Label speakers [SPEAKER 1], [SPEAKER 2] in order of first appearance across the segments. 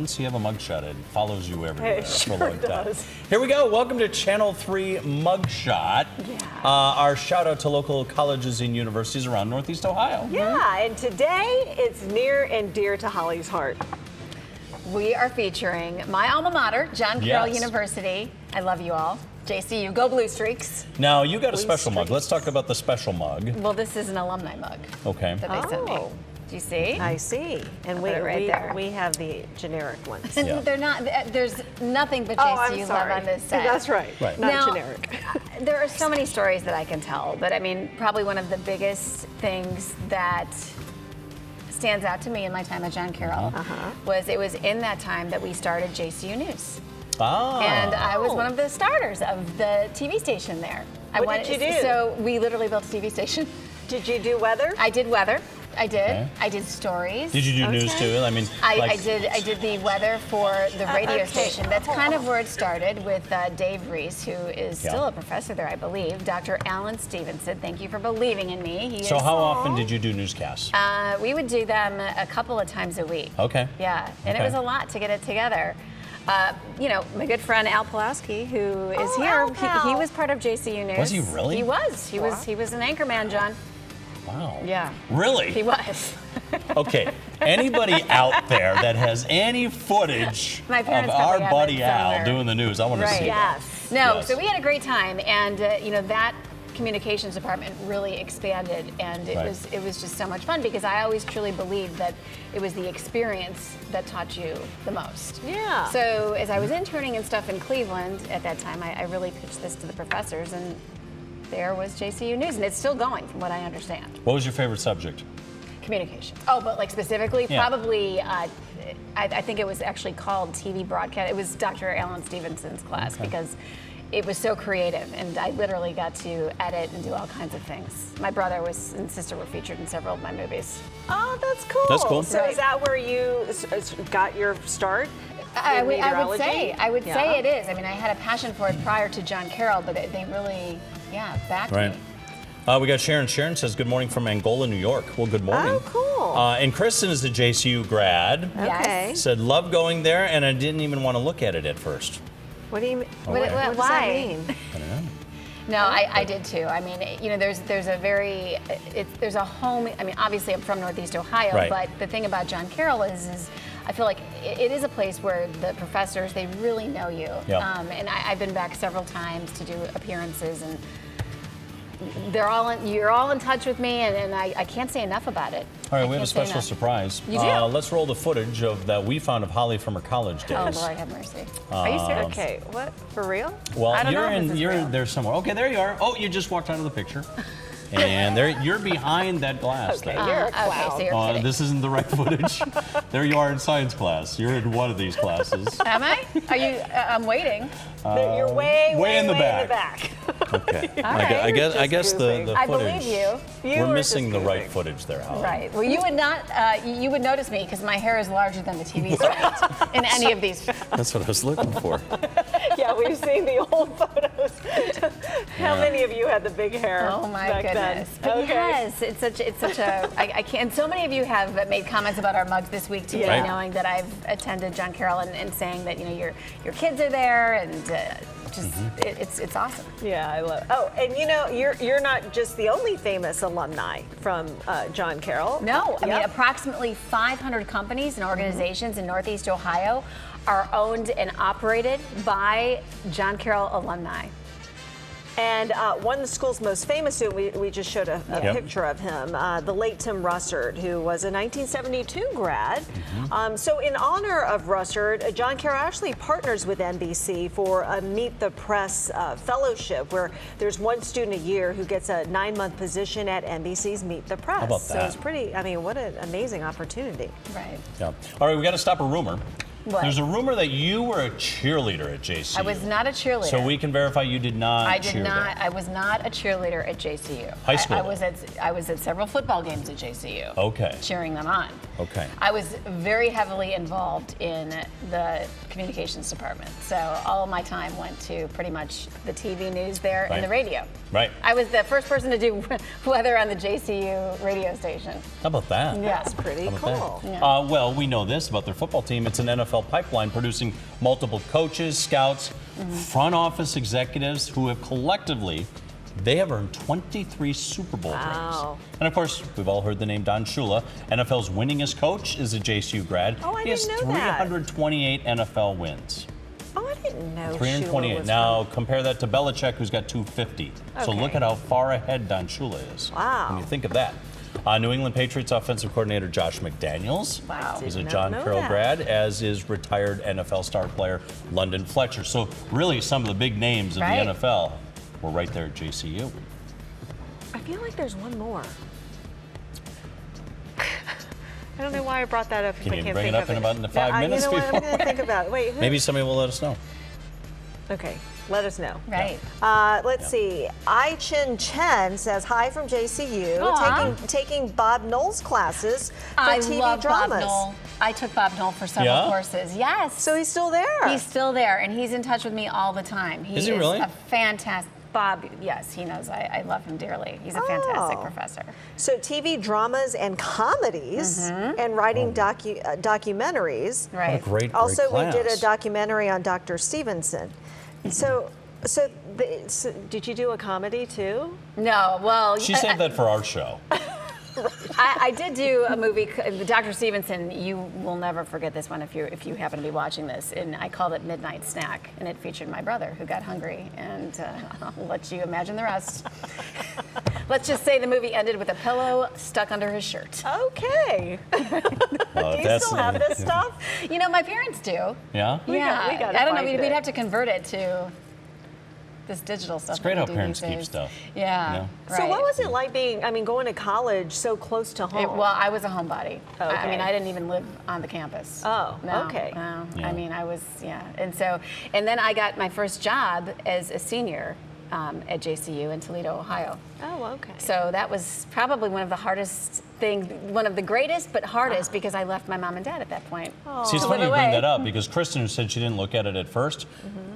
[SPEAKER 1] once you have a mugshot, it follows you everywhere
[SPEAKER 2] It
[SPEAKER 1] for a
[SPEAKER 2] sure
[SPEAKER 1] long time.
[SPEAKER 2] does.
[SPEAKER 1] Here we go. Welcome to Channel 3 Mugshot.
[SPEAKER 2] Yeah.
[SPEAKER 1] Our shout out to local colleges and universities around Northeast Ohio.
[SPEAKER 2] Yeah, and today it's near and dear to Hollie's heart.
[SPEAKER 3] We are featuring my alma mater, John Carroll
[SPEAKER 1] Yes.
[SPEAKER 3] University. I love you all. JCU, go Blue Streaks.
[SPEAKER 1] Now, you got a
[SPEAKER 2] Blue
[SPEAKER 1] special mug.
[SPEAKER 2] Streaks.
[SPEAKER 1] Let's talk about the special mug.
[SPEAKER 3] Well, this is an alumni mug
[SPEAKER 1] Okay.
[SPEAKER 3] that they sent me.
[SPEAKER 2] Oh.
[SPEAKER 3] Do you see?
[SPEAKER 2] I see. And
[SPEAKER 3] I'll put it right there.
[SPEAKER 2] we have the generic ones.
[SPEAKER 3] And
[SPEAKER 1] Yeah.
[SPEAKER 3] they're not, there's nothing but
[SPEAKER 2] Oh, I'm
[SPEAKER 3] JCU love
[SPEAKER 2] sorry.
[SPEAKER 3] on this set.
[SPEAKER 2] That's right.
[SPEAKER 1] Right.
[SPEAKER 2] Not
[SPEAKER 3] Now,
[SPEAKER 2] generic.
[SPEAKER 3] There are so many stories that I can tell, but I mean, probably one of the biggest things that stands out to me in my time at John Carroll was it was in that time that we started JCU News.
[SPEAKER 1] Ah.
[SPEAKER 3] And I was one of the starters of the TV station there.
[SPEAKER 2] What did you do?
[SPEAKER 3] So we literally built a TV station.
[SPEAKER 2] Did you do weather?
[SPEAKER 3] I did weather. I did.
[SPEAKER 1] Okay.
[SPEAKER 3] I did stories.
[SPEAKER 1] Did you do news
[SPEAKER 2] Okay.
[SPEAKER 1] too? I mean,
[SPEAKER 3] I
[SPEAKER 1] like,
[SPEAKER 3] did the weather for the radio
[SPEAKER 2] okay.
[SPEAKER 3] station. That's kind of where it started with Dave Reese, who is still a professor there, I believe. Dr. Alan Stevenson, thank you for believing in me. He
[SPEAKER 1] So
[SPEAKER 3] is,
[SPEAKER 1] how often did you do newscasts?
[SPEAKER 3] we would do them a couple of times a week.
[SPEAKER 1] Okay.
[SPEAKER 3] Yeah, and
[SPEAKER 1] Okay.
[SPEAKER 3] it was a lot to get it together. You know, my good friend Al Pulaski, who is
[SPEAKER 2] Oh,
[SPEAKER 3] here,
[SPEAKER 2] Al Pal.
[SPEAKER 3] he was part of JCU News.
[SPEAKER 1] Was he really?
[SPEAKER 3] He was. He
[SPEAKER 2] Wow.
[SPEAKER 3] was an anchor man, John.
[SPEAKER 1] Wow.
[SPEAKER 3] Yeah.
[SPEAKER 1] Really?
[SPEAKER 3] He was.
[SPEAKER 1] Okay. Anybody out there that has any footage
[SPEAKER 3] My
[SPEAKER 1] of
[SPEAKER 3] parents
[SPEAKER 1] our
[SPEAKER 3] probably have
[SPEAKER 1] buddy
[SPEAKER 3] it
[SPEAKER 1] Al
[SPEAKER 3] somewhere.
[SPEAKER 1] doing the news, I want to
[SPEAKER 3] Right.
[SPEAKER 1] see that.
[SPEAKER 2] Yes.
[SPEAKER 3] No,
[SPEAKER 1] Yes.
[SPEAKER 3] so we had a great time, and you know, that communications department really expanded, and it
[SPEAKER 1] Right.
[SPEAKER 3] was just so much fun because I always truly believed that it was the experience that taught you the most.
[SPEAKER 2] Yeah.
[SPEAKER 3] So as I was interning and stuff in Cleveland at that time, I really pitched this to the professors, and there was JCU News, and it's still going, from what I understand.
[SPEAKER 1] What was your favorite subject?
[SPEAKER 3] Communication. Oh, but like specifically,
[SPEAKER 1] Yeah.
[SPEAKER 3] probably, I think it was actually called TV broadcast. It was Dr. Alan Stevenson's class because it was so creative, and I literally got to edit and do all kinds of things. My brother and sister were featured in several of my movies.
[SPEAKER 2] Oh, that's cool.
[SPEAKER 1] That's cool.
[SPEAKER 2] So
[SPEAKER 3] Right.
[SPEAKER 2] is that where you got your start?
[SPEAKER 3] I
[SPEAKER 2] in
[SPEAKER 3] would
[SPEAKER 2] meteorology?
[SPEAKER 3] say it is. I mean, I had a passion for it prior to John Carroll, but they really, backed
[SPEAKER 1] Right.
[SPEAKER 3] me.
[SPEAKER 1] We got Sharon. Sharon says, good morning from Angola, New York. Well, good morning.
[SPEAKER 2] Oh, cool.
[SPEAKER 1] And Kristen is a JCU grad.
[SPEAKER 3] Yes.
[SPEAKER 2] Okay.
[SPEAKER 1] Said, love going there, and I didn't even want to look at it at first.
[SPEAKER 2] What do you mean?
[SPEAKER 3] What-
[SPEAKER 1] Okay.
[SPEAKER 3] what-
[SPEAKER 2] What does that
[SPEAKER 3] why?
[SPEAKER 2] mean?
[SPEAKER 1] I don't know.
[SPEAKER 3] No, I did too. I mean, you know, there's a home. I mean, obviously I'm from Northeast Ohio,
[SPEAKER 1] Right.
[SPEAKER 3] but the thing about John Carroll is I feel like it is a place where the professors, they really know you.
[SPEAKER 1] Yeah.
[SPEAKER 3] And I've been back several times to do appearances, and you're all in touch with me, and I can't say enough about it.
[SPEAKER 1] All right,
[SPEAKER 3] I
[SPEAKER 1] we have a
[SPEAKER 3] can't say
[SPEAKER 1] special
[SPEAKER 3] enough.
[SPEAKER 1] surprise.
[SPEAKER 3] You do?
[SPEAKER 1] Let's roll the footage that we found of Holly from her college days.
[SPEAKER 3] Oh, Lord have mercy.
[SPEAKER 2] Are you serious? Okay, what? For real?
[SPEAKER 1] Well,
[SPEAKER 3] I don't know if this is
[SPEAKER 1] you're
[SPEAKER 3] real.
[SPEAKER 1] there somewhere. Okay, there you are. Oh, you just walked out of the picture. And there you're behind that glass
[SPEAKER 2] Okay,
[SPEAKER 1] there.
[SPEAKER 2] you're a
[SPEAKER 3] Okay,
[SPEAKER 2] clown.
[SPEAKER 3] so you're kidding.
[SPEAKER 1] This isn't the right footage. There you are in science class. You're in one of these classes.
[SPEAKER 3] Am I? Are you? I'm waiting.
[SPEAKER 2] You're way
[SPEAKER 1] in the
[SPEAKER 2] in
[SPEAKER 1] back.
[SPEAKER 2] the back.
[SPEAKER 1] Okay.
[SPEAKER 3] All right.
[SPEAKER 1] I guess
[SPEAKER 2] Just
[SPEAKER 1] the
[SPEAKER 2] goofing.
[SPEAKER 1] footage.
[SPEAKER 3] I believe you.
[SPEAKER 2] You
[SPEAKER 1] We're
[SPEAKER 2] were
[SPEAKER 1] missing
[SPEAKER 2] just
[SPEAKER 1] the right
[SPEAKER 2] goofing.
[SPEAKER 1] footage there, Holly.
[SPEAKER 3] Right. Well, you would not. You would notice me because my hair is larger than the TV screen in any of these.
[SPEAKER 1] That's what I was looking for.
[SPEAKER 2] Yeah, we've seen the old photos. How
[SPEAKER 1] Yeah.
[SPEAKER 2] many of you had the big hair?
[SPEAKER 3] Oh my
[SPEAKER 2] back
[SPEAKER 3] goodness!
[SPEAKER 2] Then?
[SPEAKER 3] But
[SPEAKER 2] Okay.
[SPEAKER 3] yes, it's such a. I can't. And so many of you have made comments about our mugs this week to me,
[SPEAKER 1] Right.
[SPEAKER 3] knowing that I've attended John Carroll and saying that your kids are there and just it's awesome.
[SPEAKER 2] Yeah, I love. Oh, and you know, you're not just the only famous alumni from John Carroll.
[SPEAKER 3] No, I mean
[SPEAKER 2] Yep.
[SPEAKER 3] approximately 500 companies and organizations in Northeast Ohio are owned and operated by John Carroll alumni.
[SPEAKER 2] And one of the school's most famous students, we just showed a
[SPEAKER 1] Yep.
[SPEAKER 2] picture of him, the late Tim Russert, who was a 1972 grad. So in honor of Russert, John Carroll actually partners with NBC for a Meet the Press fellowship, where there's one student a year who gets a 9-month position at NBC's Meet the Press.
[SPEAKER 1] How about
[SPEAKER 2] So
[SPEAKER 1] that?
[SPEAKER 2] it's pretty, I mean, what an amazing opportunity.
[SPEAKER 3] Right.
[SPEAKER 1] Yeah. All right, we got to stop a rumor.
[SPEAKER 3] What?
[SPEAKER 1] There's a rumor that you were a cheerleader at JCU.
[SPEAKER 3] I was not a cheerleader.
[SPEAKER 1] So we can verify you did not
[SPEAKER 3] I did
[SPEAKER 1] cheer
[SPEAKER 3] not.
[SPEAKER 1] there.
[SPEAKER 3] I was not a cheerleader at JCU.
[SPEAKER 1] High school,
[SPEAKER 3] I
[SPEAKER 1] though.
[SPEAKER 3] was at several football games at JCU.
[SPEAKER 1] Okay.
[SPEAKER 3] Cheering them on.
[SPEAKER 1] Okay.
[SPEAKER 3] I was very heavily involved in the communications department. So all of my time went to pretty much the TV news there
[SPEAKER 1] Right.
[SPEAKER 3] and the radio.
[SPEAKER 1] Right.
[SPEAKER 3] I was the first person to do weather on the JCU radio station.
[SPEAKER 1] How about that?
[SPEAKER 3] Yeah.
[SPEAKER 2] That's pretty
[SPEAKER 1] How about
[SPEAKER 2] cool.
[SPEAKER 1] that?
[SPEAKER 3] Yeah.
[SPEAKER 1] Well, we know this about their football team. It's an NFL NFL pipeline, producing multiple coaches, scouts, front office executives who have collectively, they have earned 23 Super Bowl rings. And of course, we've all heard the name Don Shula. NFL's winningest coach is a JCU grad.
[SPEAKER 2] Oh, I
[SPEAKER 1] he has
[SPEAKER 2] didn't know that.
[SPEAKER 1] 328 NFL wins.
[SPEAKER 2] Oh, I didn't know.
[SPEAKER 1] 328.
[SPEAKER 2] Shula was
[SPEAKER 1] Now compare that to Belichick, who's got 250. So
[SPEAKER 2] Okay.
[SPEAKER 1] look at how far ahead Don Shula is.
[SPEAKER 2] Wow.
[SPEAKER 1] When you think of that. New England Patriots offensive coordinator Josh McDaniels.
[SPEAKER 3] Wow.
[SPEAKER 1] He's a
[SPEAKER 2] Did not
[SPEAKER 1] John
[SPEAKER 2] know
[SPEAKER 1] Carroll
[SPEAKER 2] that.
[SPEAKER 1] grad, as is retired NFL star player London Fletcher. So really, some of the big names of
[SPEAKER 3] Right.
[SPEAKER 1] the NFL were right there at JCU.
[SPEAKER 2] I feel like there's one more. I don't know why I brought that up. If
[SPEAKER 1] Can
[SPEAKER 2] I
[SPEAKER 1] you
[SPEAKER 2] can't
[SPEAKER 1] bring
[SPEAKER 2] think
[SPEAKER 1] it up
[SPEAKER 2] of
[SPEAKER 1] in about
[SPEAKER 2] No,
[SPEAKER 1] 5 minutes?
[SPEAKER 2] You know what? I'm
[SPEAKER 1] before-
[SPEAKER 2] going to think about it. Wait, who?
[SPEAKER 1] Maybe somebody will let us know.
[SPEAKER 2] Okay, let us know.
[SPEAKER 3] Right.
[SPEAKER 2] Let's see. I Chin Chen says hi from JCU,
[SPEAKER 3] Aw.
[SPEAKER 2] taking Bob Knoll's classes for
[SPEAKER 3] I
[SPEAKER 2] TV
[SPEAKER 3] love
[SPEAKER 2] dramas.
[SPEAKER 3] Bob Knoll. I took Bob Knoll for several
[SPEAKER 1] Yeah?
[SPEAKER 3] courses. Yes.
[SPEAKER 2] So he's still there.
[SPEAKER 3] He's still there, and he's in touch with me all the time.
[SPEAKER 1] Is he really?
[SPEAKER 3] A fantastic. Bob, yes, he knows I love him dearly. He's a fantastic
[SPEAKER 2] Oh.
[SPEAKER 3] professor.
[SPEAKER 2] So TV dramas and comedies and writing documentaries.
[SPEAKER 1] What a
[SPEAKER 3] Right.
[SPEAKER 1] great
[SPEAKER 2] Also, we
[SPEAKER 1] class.
[SPEAKER 2] did a documentary on Dr. Stevenson. So did you do a comedy too?
[SPEAKER 3] No, well,
[SPEAKER 1] She saved that for our show.
[SPEAKER 3] I did do a movie, Dr. Stevenson. You will never forget this one if you happen to be watching this. And I called it Midnight Snack, and it featured my brother who got hungry. And I'll let you imagine the rest. Let's just say the movie ended with a pillow stuck under his shirt.
[SPEAKER 2] Okay.
[SPEAKER 1] Well,
[SPEAKER 2] Do you still have this stuff?
[SPEAKER 3] You know, my parents do.
[SPEAKER 1] Yeah?
[SPEAKER 2] We gotta
[SPEAKER 3] I don't know.
[SPEAKER 2] find
[SPEAKER 3] We'd
[SPEAKER 2] it.
[SPEAKER 3] have to convert it to this digital stuff.
[SPEAKER 1] It's great
[SPEAKER 3] that
[SPEAKER 1] how
[SPEAKER 3] we do
[SPEAKER 1] parents
[SPEAKER 3] these
[SPEAKER 1] keep
[SPEAKER 3] days.
[SPEAKER 1] stuff.
[SPEAKER 3] Yeah.
[SPEAKER 1] you know?
[SPEAKER 3] Right.
[SPEAKER 2] So what was it like going to college so close to home?
[SPEAKER 3] Well, I was a homebody. I
[SPEAKER 2] Okay.
[SPEAKER 3] mean, I didn't even live on the campus.
[SPEAKER 2] Oh,
[SPEAKER 3] No,
[SPEAKER 2] okay.
[SPEAKER 3] No,
[SPEAKER 1] Yeah.
[SPEAKER 3] I mean, I was, and then I got my first job as a senior at JCU in Toledo, Ohio.
[SPEAKER 2] Oh, okay.
[SPEAKER 3] So that was probably one of the hardest things, one of the greatest, but hardest because I left my mom and dad at that point.
[SPEAKER 1] See, it's
[SPEAKER 3] To
[SPEAKER 1] funny
[SPEAKER 3] live
[SPEAKER 1] you bring
[SPEAKER 3] away.
[SPEAKER 1] that up because Kristen, who said she didn't look at it at 1st,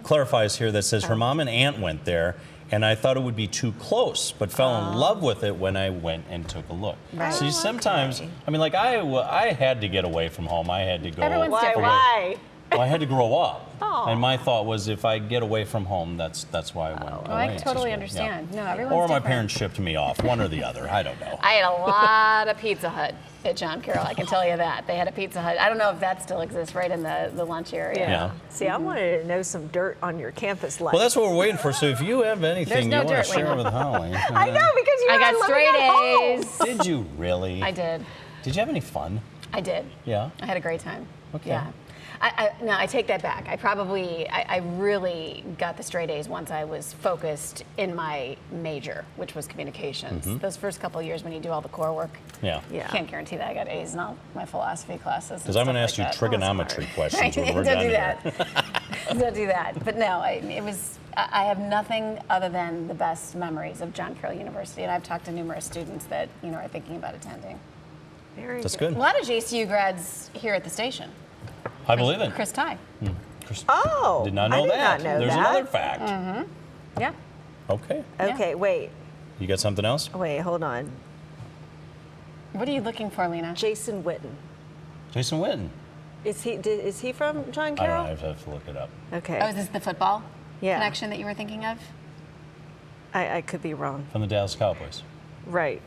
[SPEAKER 1] clarifies here that says her mom and aunt went there, and I thought it would be too close, but fell in love with it when I went and took a look.
[SPEAKER 3] Right.
[SPEAKER 1] See, sometimes, I mean, like I had to get away from home. I had to go.
[SPEAKER 3] Everyone's
[SPEAKER 2] Why?
[SPEAKER 3] different.
[SPEAKER 2] Why?
[SPEAKER 1] Well, I had to grow up,
[SPEAKER 2] Aw.
[SPEAKER 1] and my thought was if I get away from home, that's why I went.
[SPEAKER 3] Oh,
[SPEAKER 1] away
[SPEAKER 3] I
[SPEAKER 1] to
[SPEAKER 3] totally
[SPEAKER 1] school.
[SPEAKER 3] understand.
[SPEAKER 1] Yeah.
[SPEAKER 3] No, everyone's
[SPEAKER 1] Or my
[SPEAKER 3] different.
[SPEAKER 1] parents shipped me off, one or the other. I don't know.
[SPEAKER 3] I had a lot of Pizza Hut at John Carroll. I can tell you that. They had a Pizza Hut. I don't know if that still exists right in the lunch area.
[SPEAKER 1] Yeah.
[SPEAKER 2] See, I wanted to know some dirt on your campus life.
[SPEAKER 1] Well, that's what we're waiting for. So if you have anything
[SPEAKER 3] no
[SPEAKER 1] you want
[SPEAKER 3] dirt,
[SPEAKER 1] to share
[SPEAKER 3] Lena.
[SPEAKER 1] with Holly,
[SPEAKER 2] I know because you
[SPEAKER 3] I got
[SPEAKER 2] living
[SPEAKER 3] straight
[SPEAKER 2] at home.
[SPEAKER 3] A's.
[SPEAKER 1] did you really?
[SPEAKER 3] I did.
[SPEAKER 1] Did you have any fun?
[SPEAKER 3] I did.
[SPEAKER 1] Yeah.
[SPEAKER 3] I had a great time.
[SPEAKER 1] Okay.
[SPEAKER 3] Yeah. No, I take that back. I really got the straight A's once I was focused in my major, which was communications. Those first couple of years when you do all the core work,
[SPEAKER 1] Yeah.
[SPEAKER 2] Yeah.
[SPEAKER 3] can't guarantee that I got A's in all my philosophy classes.
[SPEAKER 1] Because I'm going to ask you trigonometry questions when we're
[SPEAKER 3] Don't
[SPEAKER 1] done
[SPEAKER 3] do
[SPEAKER 1] here.
[SPEAKER 3] that. Don't do that. But no, I have nothing other than the best memories of John Carroll University, and I've talked to numerous students that are thinking about attending.
[SPEAKER 2] Very
[SPEAKER 1] That's
[SPEAKER 3] A
[SPEAKER 1] good.
[SPEAKER 3] lot of JCU grads here at the station.
[SPEAKER 1] I believe it.
[SPEAKER 3] Chris Ty.
[SPEAKER 2] Oh,
[SPEAKER 1] Did not know
[SPEAKER 2] I did
[SPEAKER 1] that.
[SPEAKER 2] not know
[SPEAKER 1] There's
[SPEAKER 2] that.
[SPEAKER 1] another fact.
[SPEAKER 3] Yeah.
[SPEAKER 1] Okay.
[SPEAKER 2] Okay, wait,
[SPEAKER 1] You got something else?
[SPEAKER 2] hold on.
[SPEAKER 3] What are you looking for, Lena?
[SPEAKER 2] Jason Witten.
[SPEAKER 1] Jason Witten.
[SPEAKER 2] Is he from John
[SPEAKER 1] I don't
[SPEAKER 2] Carroll?
[SPEAKER 1] know. I have to look it up.
[SPEAKER 2] Okay.
[SPEAKER 3] Oh, is this the football
[SPEAKER 2] Yeah.
[SPEAKER 3] connection that you were thinking of?
[SPEAKER 2] I could be wrong.
[SPEAKER 1] From the Dallas Cowboys.
[SPEAKER 2] Right.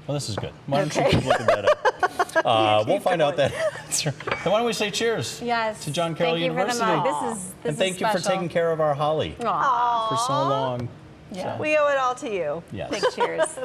[SPEAKER 1] Well, this is good. Why don't
[SPEAKER 2] Okay.
[SPEAKER 1] you keep looking that up? We'll find out that answer. Then why don't we say cheers?
[SPEAKER 3] Yes.
[SPEAKER 1] To John Carroll
[SPEAKER 3] Thank you
[SPEAKER 1] University.
[SPEAKER 3] For the mug. This
[SPEAKER 1] and
[SPEAKER 3] is
[SPEAKER 1] thank you for
[SPEAKER 3] special.
[SPEAKER 1] taking care of our Holly
[SPEAKER 3] Aw.
[SPEAKER 1] for so long.
[SPEAKER 3] Yeah.
[SPEAKER 2] We owe it all to you.
[SPEAKER 1] Yes.
[SPEAKER 3] Big cheers.